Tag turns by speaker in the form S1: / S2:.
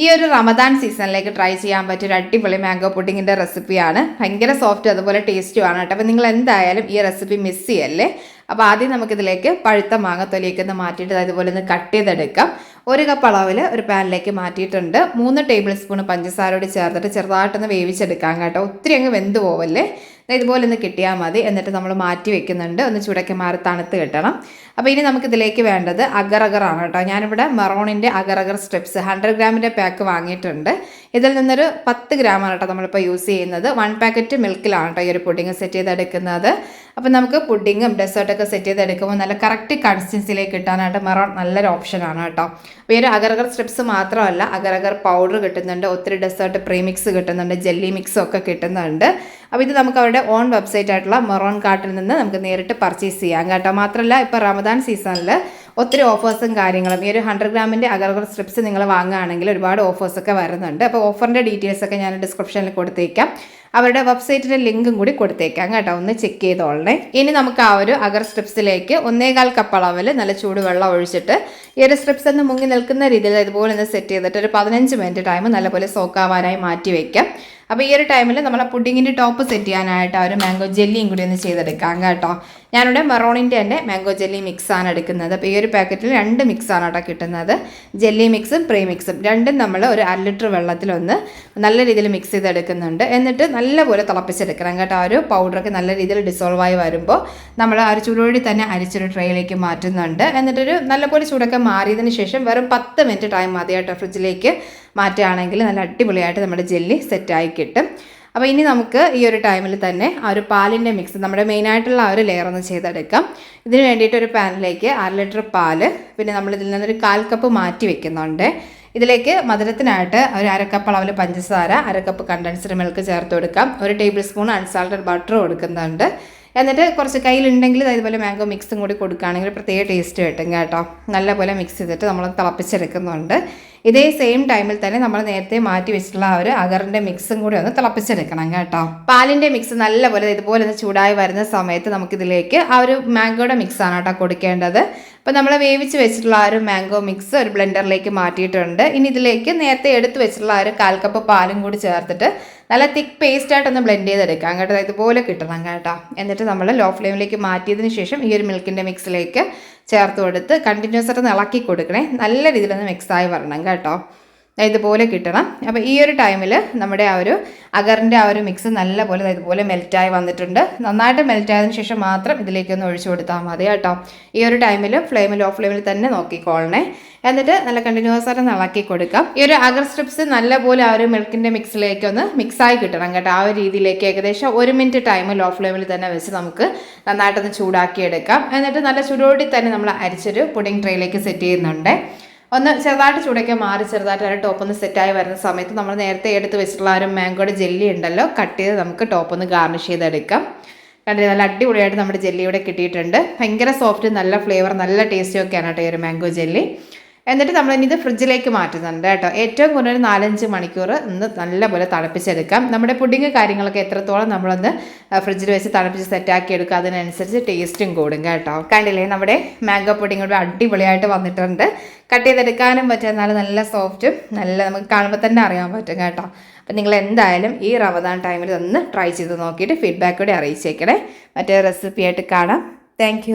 S1: ഈ ഒരു റമദാൻ സീസണിലേക്ക് ട്രൈ ചെയ്യാൻ പറ്റിയ ഒരു അടിപൊളി മാംഗോ പുഡിങ്ങിൻ്റെ റെസിപ്പിയാണ്. ഭയങ്കര സോഫ്റ്റ് അതുപോലെ ടേസ്റ്റുമാണ് കേട്ടോ. അപ്പോൾ നിങ്ങൾ എന്തായാലും ഈ റെസിപ്പി മിസ് ചെയ്യല്ലേ. അപ്പോൾ ആദ്യം നമുക്കിതിലേക്ക് പഴുത്ത മാങ്ങത്തൊലിയൊക്കെ ഒന്ന് മാറ്റിയിട്ട് അതുപോലെ ഒന്ന് കട്ട് ചെയ്തെടുക്കാം. 1 കപ്പ് അളവിൽ ഒരു പാനിലേക്ക് മാറ്റിയിട്ടുണ്ട്. 3 ടേബിൾ സ്പൂൺ പഞ്ചസാരയോട് ചേർത്തിട്ട് ചെറുതായിട്ടൊന്ന് വേവിച്ചെടുക്കാം കേട്ടോ. ഒത്തിരി അങ്ങ് വെന്ത് പോവല്ലേ. ഇതുപോലെ ഒന്ന് കിട്ടിയാൽ മതി. എന്നിട്ട് നമ്മൾ മാറ്റി വെക്കുന്നുണ്ട്. ഒന്ന് ചൂടൊക്കെ മാറി തണുത്ത് കിട്ടണം. അപ്പോൾ ഇനി നമുക്കിതിലേക്ക് വേണ്ടത് അഗർ-അഗറാണ് കേട്ടോ. ഞാനിവിടെ മെറോണിൻ്റെ അഗർ-അഗർ സ്ട്രിപ്സ് 100 ഗ്രാമിൻ്റെ പാക്ക് വാങ്ങിയിട്ടുണ്ട്. ഇതിൽ നിന്നൊരു 10 ഗ്രാമാണ് കേട്ടോ നമ്മളിപ്പോൾ യൂസ് ചെയ്യുന്നത്. 1 പാക്കറ്റ് മിൽക്കിലാണ് കേട്ടോ ഈ ഒരു പുഡിങ് സെറ്റ് ചെയ്തെടുക്കുന്നത്. അപ്പോൾ നമുക്ക് പുഡിങ്ങും ഡെസേർട്ടൊക്കെ സെറ്റ് ചെയ്തെടുക്കുമ്പോൾ നല്ല കറക്റ്റ് കൺസിസ്റ്റൻസിയിലേക്ക് കിട്ടാനായിട്ട് മെറോൺ നല്ലൊരു ഓപ്ഷനാണ് കേട്ടോ. അപ്പോൾ ഈ ഒരു അഗർ-അഗർ സ്ട്രിപ്സ് മാത്രമല്ല, അഗർ-അഗർ പൗഡർ കിട്ടുന്നുണ്ട്, ഒത്തിരി ഡെസേർട്ട് പ്രീമിക്സ് കിട്ടുന്നുണ്ട്, ജെല്ലി മിക്സും ഒക്കെ കിട്ടുന്നുണ്ട്. അപ്പോൾ ഇത് നമുക്ക് അവരുടെ ഓൺ വെബ്സൈറ്റ് ആയിട്ടുള്ള മെറോൺ കാർട്ടിൽ നിന്ന് നമുക്ക് നേരിട്ട് പർച്ചേസ് ചെയ്യാം കേട്ടോ. മാത്രമല്ല ഇപ്പോൾ റമദാൻ സീസണിൽ ഒത്തിരി ഓഫേഴ്സും കാര്യങ്ങളും ഈ ഒരു 100 ഗ്രാമിൻ്റെ അഗർ-അഗർ സ്ട്രിപ്സ് നിങ്ങൾ വാങ്ങുകയാണെങ്കിൽ ഒരുപാട് ഓഫേഴ്സൊക്കെ വരുന്നുണ്ട്. അപ്പോൾ ഓഫറിൻ്റെ ഡീറ്റെയിൽസൊക്കെ ഞാൻ ഡിസ്ക്രിപ്ഷനിൽ കൊടുത്തേക്കാം. അവരുടെ വെബ്സൈറ്റിൻ്റെ ലിങ്കും കൂടി കൊടുത്തേക്കാം കേട്ടോ. ഒന്ന് ചെക്ക് ചെയ്തോളണേ. ഇനി നമുക്ക് ആ ഒരു അഗർ സ്ട്രിപ്സിലേക്ക് 1.25 കപ്പ് അളവിൽ നല്ല ചൂടുവെള്ളം ഒഴിച്ചിട്ട് ഈ ഒരു സ്ട്രിപ്സ് ഒന്ന് മുങ്ങി നിൽക്കുന്ന രീതിയിൽ ഇതുപോലെ ഒന്ന് സെറ്റ് ചെയ്തിട്ട് ഒരു 15 മിനിറ്റ് ടൈം നല്ലപോലെ സോക്കാവാനായി മാറ്റി വയ്ക്കാം. അപ്പോൾ ഈ ഒരു ടൈമിൽ നമ്മളെ പുഡിങ്ങിൻ്റെ ടോപ്പ് സെറ്റ് ചെയ്യാനായിട്ട് ആ ഒരു മാംഗോ ജെല്ലിയും കൂടി ഒന്ന് ചെയ്തെടുക്കാം കേട്ടോ. ഞാനിവിടെ മെറോണിൻ്റെ തന്നെ മാംഗോ ജെല്ലി മിക്സാണ് എടുക്കുന്നത്. അപ്പോൾ ഈ ഒരു പാക്കറ്റിൽ 2 മിക്സാണ് കേട്ടോ കിട്ടുന്നത്. ജെല്ലി മിക്സും പ്രീ മിക്സും രണ്ടും നമ്മൾ ഒരു 1 ലിറ്റർ വെള്ളത്തിലൊന്ന് നല്ല രീതിയിൽ മിക്സ് ചെയ്തെടുക്കുന്നുണ്ട്. എന്നിട്ട് നല്ലപോലെ തിളപ്പിച്ചെടുക്കണം കേട്ടോ. ആ ഒരു പൗഡറൊക്കെ നല്ല രീതിയിൽ ഡിസോൾവ് ആയി വരുമ്പോൾ നമ്മൾ ആ ഒരു ചൂടോടി തന്നെ അരിച്ചൊരു ട്രേയിലേക്ക് മാറ്റുന്നുണ്ട്. എന്നിട്ടൊരു നല്ലപോലെ ചൂടൊക്കെ മാറിയതിന് ശേഷം വെറും 10 മിനിറ്റ് ടൈം മതി കേട്ടോ. ഫ്രിഡ്ജിലേക്ക് മാറ്റുകയാണെങ്കിൽ നല്ല അടിപൊളിയായിട്ട് നമ്മുടെ ജെല്ലി സെറ്റായി കിട്ടും. അപ്പോൾ ഇനി നമുക്ക് ഈ ഒരു ടൈമിൽ തന്നെ ആ ഒരു പാലിൻ്റെ മിക്സ് നമ്മുടെ മെയിനായിട്ടുള്ള ആ ഒരു ലെയർ ഒന്ന് ചെയ്തെടുക്കാം. ഇതിന് വേണ്ടിയിട്ട് ഒരു പാനിലേക്ക് 1/2 ലിറ്റർ പാല്, പിന്നെ നമ്മൾ ഇതിൽ നിന്നൊരു 1/4 കപ്പ് മാറ്റി വെക്കുന്നുണ്ട്. ഇതിലേക്ക് മധുരത്തിനായിട്ട് ഒരു 1/2 കപ്പ് അളവിൽ പഞ്ചസാര, 1/2 കപ്പ് കണ്ടൻസ്ഡ് മിൽക്ക് ചേർത്ത് കൊടുക്കാം. 1 ടേബിൾ സ്പൂൺ അൺസാൾട്ടഡ് ബട്ടർ കൊടുക്കുന്നുണ്ട്. എന്നിട്ട് കുറച്ച് കയ്യിലുണ്ടെങ്കിൽ ഇതുപോലെ മാംഗോ മിക്സും കൂടി കൊടുക്കുകയാണെങ്കിൽ പ്രത്യേക ടേസ്റ്റ് കിട്ടും കേട്ടോ. നല്ലപോലെ മിക്സ് ചെയ്തിട്ട് നമ്മൾ തിളപ്പിച്ചെടുക്കുന്നുണ്ട്. ഇതേ സെയിം ടൈമിൽ തന്നെ നമ്മൾ നേരത്തെ മാറ്റി വെച്ചിട്ടുള്ള ആ ഒരു അഗറിൻ്റെ മിക്സും കൂടി ഒന്ന് തിളപ്പിച്ചെടുക്കണം കേട്ടോ. പാലിൻ്റെ മിക്സ് നല്ലപോലെ ഇതുപോലെ ഒന്ന് ചൂടായി വരുന്ന സമയത്ത് നമുക്കിതിലേക്ക് ആ ഒരു മാംഗോയുടെ മിക്സാണ് കേട്ടോ കൊടുക്കേണ്ടത്. അപ്പോൾ നമ്മൾ വേവിച്ച് വെച്ചിട്ടുള്ള ആ ഒരു മാംഗോ മിക്സ് ഒരു ബ്ലെൻഡറിലേക്ക് മാറ്റിയിട്ടുണ്ട്. ഇനി ഇതിലേക്ക് നേരത്തെ എടുത്ത് വെച്ചിട്ടുള്ള ആ ഒരു 1/4 കപ്പ് പാലും കൂടി ചേർത്തിട്ട് നല്ല തിക്ക് പേസ്റ്റായിട്ടൊന്ന് ബ്ലെൻഡ് ചെയ്തെടുക്കാം കേട്ടോ. ഇതുപോലെ കിട്ടണം കേട്ടോ. എന്നിട്ട് നമ്മൾ ലോ ഫ്ലെയിമിലേക്ക് മാറ്റിയതിന് ശേഷം ഈ ഒരു മിൽക്കിൻ്റെ മിക്സിലേക്ക് ചേർത്ത് കൊടുത്ത് കണ്ടിന്യൂസ് ആയിട്ട് ഇളക്കി കൊടുക്കണേ. നല്ല രീതിയിലൊന്ന് മിക്സായി വരണം കേട്ടോ. ഇതുപോലെ കിട്ടണം. അപ്പോൾ ഈ ഒരു ടൈമിൽ നമ്മുടെ ആ ഒരു അഗറിൻ്റെ ആ ഒരു മിക്സ് നല്ലപോലെ ഇതുപോലെ മെൽറ്റായി വന്നിട്ടുണ്ട്. നന്നായിട്ട് മെൽറ്റായതിനു ശേഷം മാത്രം ഇതിലേക്കൊന്ന് ഒഴിച്ചു കൊടുത്താൽ മതി കേട്ടോ. ഈ ഒരു ടൈമിൽ ലോ ഫ്ലെയിമിൽ തന്നെ നോക്കിക്കോളണേ. എന്നിട്ട് നല്ല കണ്ടിന്യൂസ് ആയിട്ട് ഇളക്കി കൊടുക്കാം. ഈ ഒരു അഗർ സ്ട്രിപ്സ് നല്ലപോലെ ആ ഒരു മിൽക്കിൻ്റെ മിക്സിലേക്ക് ഒന്ന് മിക്സായി കിട്ടണം കേട്ടോ. ആ ഒരു രീതിയിലേക്ക് ഏകദേശം 1 മിനിറ്റ് ടൈം ലോ ഫ്ലെയിമിൽ തന്നെ വെച്ച് നമുക്ക് നന്നായിട്ടൊന്ന് ചൂടാക്കി എടുക്കാം. എന്നിട്ട് നല്ല ചൂടോടി തന്നെ നമ്മൾ അരിച്ചൊരു പുഡിംഗ് ട്രേയിലേക്ക് സെറ്റ് ചെയ്യുന്നുണ്ട്. ഒന്ന് ചെറുതായിട്ട് ചൂടൊക്കെ മാറി ചെറുതായിട്ട് ഒരു ടോപ്പ് ഒന്ന് സെറ്റായി വരുന്ന സമയത്ത് നമ്മൾ നേരത്തെ എടുത്ത് വെച്ചിട്ടുള്ള ആ ഒരു മാംഗോയുടെ ജെല്ലി ഉണ്ടല്ലോ, കട്ട് ചെയ്ത് നമുക്ക് ടോപ്പ് ഒന്ന് ഗാർണിഷ് ചെയ്തെടുക്കാം. കണ്ടിട്ട് നല്ല അടിപൊളിയായിട്ട് നമ്മുടെ ജെല്ലി ഇവിടെ കിട്ടിയിട്ടുണ്ട്. ഭയങ്കര സോഫ്റ്റ്, നല്ല ഫ്ലേവർ, നല്ല ടേസ്റ്റും ഒക്കെയാണ് കേട്ടോ ഈ ഒരു മാംഗോ ജെല്ലി. എന്നിട്ട് നമ്മളിനി ഇത് ഫ്രിഡ്ജിലേക്ക് മാറ്റുന്നുണ്ട് കേട്ടോ. ഏറ്റവും കൂടുതൽ 4-5 മണിക്കൂർ ഒന്ന് നല്ലപോലെ തണുപ്പിച്ചെടുക്കാം. നമ്മുടെ പുഡിങ് കാര്യങ്ങളൊക്കെ എത്രത്തോളം നമ്മളൊന്ന് ഫ്രിഡ്ജിൽ വെച്ച് തണുപ്പിച്ച് സെറ്റാക്കി എടുക്കുക, അതിനനുസരിച്ച് ടേസ്റ്റും കൂടും കേട്ടോ. കണ്ടില്ലേ, നമ്മുടെ മാംഗോ പുഡിങ് ഇവിടെ അടിപൊളിയായിട്ട് വന്നിട്ടുണ്ട്. കട്ട് ചെയ്തെടുക്കാനും പറ്റും, എന്നാലും നല്ല സോഫ്റ്റും നല്ല നമുക്ക് കാണുമ്പോൾ തന്നെ അറിയാൻ പറ്റും കേട്ടോ. അപ്പം നിങ്ങൾ എന്തായാലും ഈ റമദാൻ ടൈമിൽ ഒന്ന് ട്രൈ ചെയ്ത് നോക്കിയിട്ട് ഫീഡ്ബാക്ക് കൂടി അറിയിച്ചേക്കണേ. മറ്റേ റെസിപ്പിയായിട്ട് കാണാം. താങ്ക്